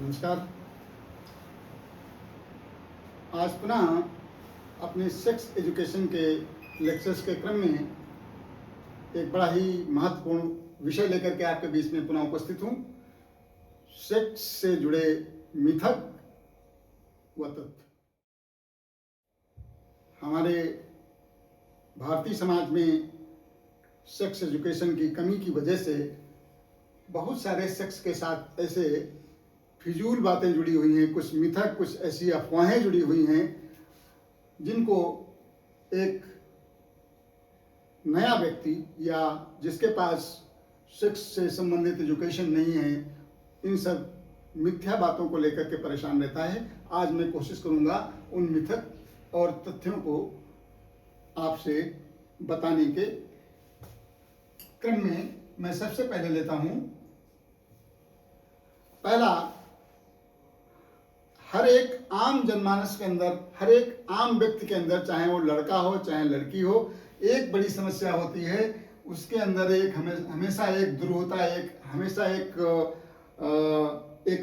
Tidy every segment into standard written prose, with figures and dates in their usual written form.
नमस्कार। आज पुनः अपने सेक्स एजुकेशन के लेक्चर्स के क्रम में एक बड़ा ही महत्वपूर्ण विषय लेकर के आपके बीच में पुनः उपस्थित हूँ। सेक्स से जुड़े मिथक व तथ्य। हमारे भारतीय समाज में सेक्स एजुकेशन की कमी की वजह से बहुत सारे सेक्स के साथ ऐसे फिजूल बातें जुड़ी हुई हैं, कुछ मिथक, कुछ ऐसी अफवाहें जुड़ी हुई हैं जिनको एक नया व्यक्ति या जिसके पास सेक्स से संबंधित एजुकेशन नहीं है, इन सब मिथ्या बातों को लेकर के परेशान रहता है। आज मैं कोशिश करूंगा उन मिथक और तथ्यों को आपसे बताने के क्रम में मैं सबसे पहले लेता हूं पहला, हर एक आम जनमानस के अंदर, हर एक आम व्यक्ति के अंदर, चाहे वो लड़का हो चाहे लड़की हो, एक बड़ी समस्या होती है। उसके अंदर एक हमेशा एक दुर्होता, हमेशा एक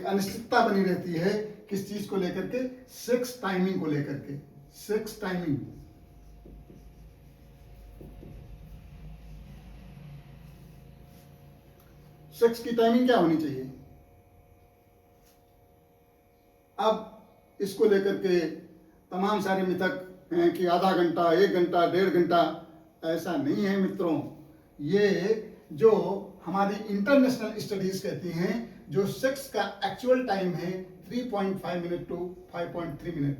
अनिश्चितता बनी रहती है। किस चीज को लेकर के? सेक्स टाइमिंग को लेकर के। सेक्स टाइमिंग, सेक्स की टाइमिंग क्या होनी चाहिए? अब इसको लेकर के तमाम सारे मिथक हैं कि आधा घंटा, 1 घंटा, 1.5 घंटा। ऐसा नहीं है मित्रों। ये जो हमारी इंटरनेशनल स्टडीज कहती हैं, जो सेक्स का एक्चुअल टाइम है 3.5 मिनट टू 5.3 मिनट,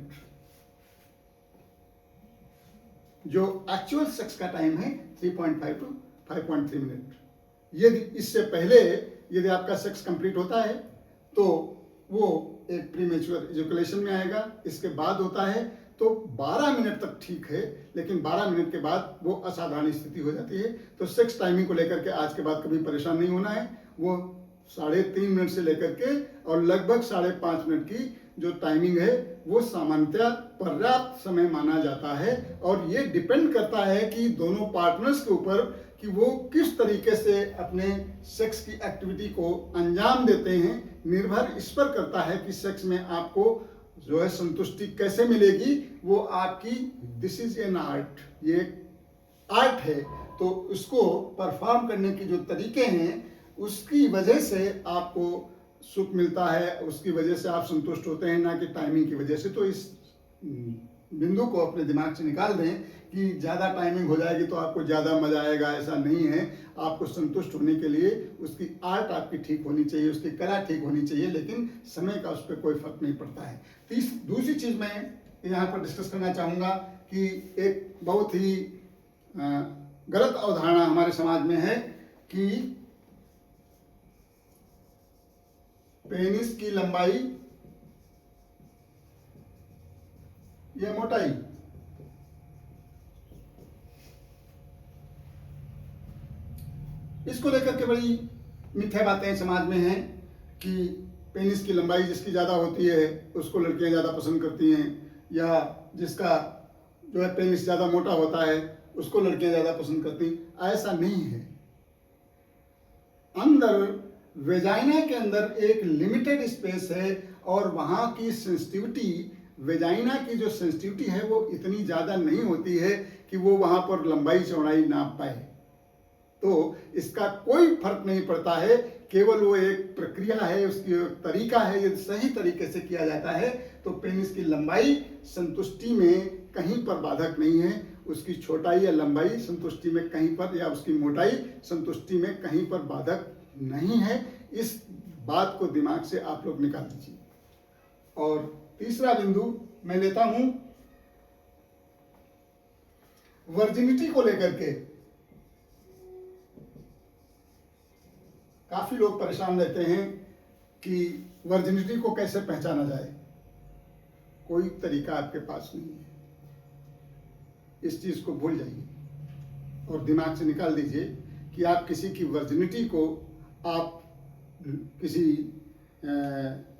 जो एक्चुअल सेक्स का टाइम है 3.5 टू 5.3 मिनट। यदि इससे पहले यदि आपका सेक्स कंप्लीट होता है तो वो एक प्रीमेच्योर इजैकुलेशन में आएगा। इसके बाद होता है तो 12 मिनट तक ठीक है, लेकिन 12 मिनट के बाद वो असाधारण स्थिति हो जाती है। तो सेक्स टाइमिंग को लेकर के आज के बाद कभी परेशान नहीं होना है। वो 3.5 मिनट से लेकर के और लगभग 5.5 मिनट की जो टाइमिंग है वो सामान्यतः पर्याप्त समय माना जाता है। और ये डिपेंड करता है कि दोनों पार्टनर्स के ऊपर कि वो किस तरीके से अपने सेक्स की एक्टिविटी को अंजाम देते हैं। निर्भर इस पर करता है कि सेक्स में आपको जो है संतुष्टि कैसे मिलेगी। वो आपकी, दिस इज एन आर्ट, ये आर्ट है। तो उसको परफॉर्म करने के जो तरीके हैं उसकी वजह से आपको सुख मिलता है, उसकी वजह से आप संतुष्ट होते हैं, ना कि टाइमिंग की वजह से। तो इस बिंदु को अपने दिमाग से निकाल दें कि ज़्यादा टाइमिंग हो जाएगी तो आपको ज़्यादा मजा आएगा। ऐसा नहीं है। आपको संतुष्ट होने के लिए उसकी आर्ट आपकी ठीक होनी चाहिए, उसकी कला ठीक होनी चाहिए, लेकिन समय का उस पर कोई फर्क नहीं पड़ता है। दूसरी चीज़ मैं यहाँ पर डिस्कस करना चाहूँगा कि एक बहुत ही गलत अवधारणा हमारे समाज में है कि पेनिस की लंबाई या मोटाई, इसको लेकर के बड़ी मिथ्या बातें समाज में हैं कि पेनिस की लंबाई जिसकी ज़्यादा होती है उसको लड़कियां ज़्यादा पसंद करती हैं, या जिसका जो है पेनिस ज़्यादा मोटा होता है उसको लड़कियां ज़्यादा पसंद करती। ऐसा नहीं है। अंदर वेजाइना के अंदर एक लिमिटेड स्पेस है और वहाँ की सेंसिटिविटी, वेजाइना की जो सेंसिटिविटी है वो इतनी ज़्यादा नहीं होती है कि वो वहाँ पर लंबाई चौड़ाई नाप पाए। तो इसका कोई फर्क नहीं पड़ता है, केवल वो एक प्रक्रिया है, उसकी एक तरीका है। यदि सही तरीके से किया जाता है तो पेनिस की लंबाई संतुष्टि में कहीं पर बाधक नहीं है। उसकी छोटाई या लंबाई संतुष्टि में कहीं पर, या उसकी मोटाई संतुष्टि में कहीं पर बाधक नहीं है। इस बात को दिमाग से आप लोग निकाल दीजिए। और तीसरा बिंदु मैं लेता हूं वर्जिनिटी को लेकर के। काफी लोग परेशान रहते हैं कि वर्जिनिटी को कैसे पहचाना जाए। कोई तरीका आपके पास नहीं है। इस चीज को भूल जाइए और दिमाग से निकाल दीजिए कि आप किसी की वर्जिनिटी को, आप किसी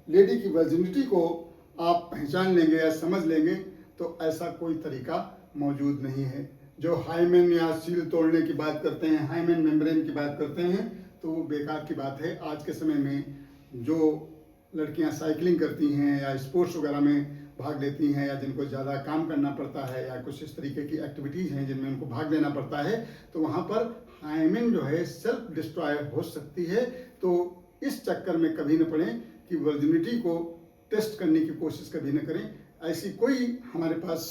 लेडी की वर्जिनिटी को आप पहचान लेंगे या समझ लेंगे, तो ऐसा कोई तरीका मौजूद नहीं है। जो हाइमेन या सील तोड़ने की बात करते हैं, हाइमेन मेम्ब्रेन की बात करते हैं, तो वो बेकार की बात है। आज के समय में जो लड़कियां साइकिलिंग करती हैं या स्पोर्ट्स वगैरह में भाग लेती हैं, या जिनको ज़्यादा काम करना पड़ता है, या कुछ इस तरीके की एक्टिविटीज़ हैं जिनमें उनको भाग लेना पड़ता है, तो वहाँ पर हाइमेन जो है सेल्फ डिस्ट्रॉय हो सकती है। तो इस चक्कर में कभी न पड़ें कि वर्जिनिटी को टेस्ट करने की कोशिश कभी न करें। ऐसी कोई हमारे पास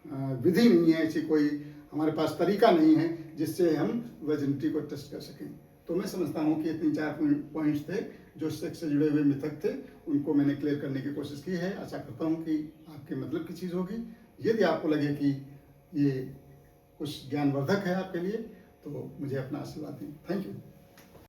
विधि नहीं है, ऐसी कोई हमारे पास तरीका नहीं है जिससे हम वर्जिनिटी को टेस्ट कर सकें। तो मैं समझता हूँ कि ये 3-4 पॉइंट्स थे जो सेक्स से जुड़े हुए मिथक थे, उनको मैंने क्लियर करने की कोशिश की है। आशा करता हूँ कि आपके मतलब की चीज़ होगी। यदि आपको लगे कि ये कुछ ज्ञानवर्धक है आपके लिए, तो मुझे अपना आशीर्वाद दें। Thank you.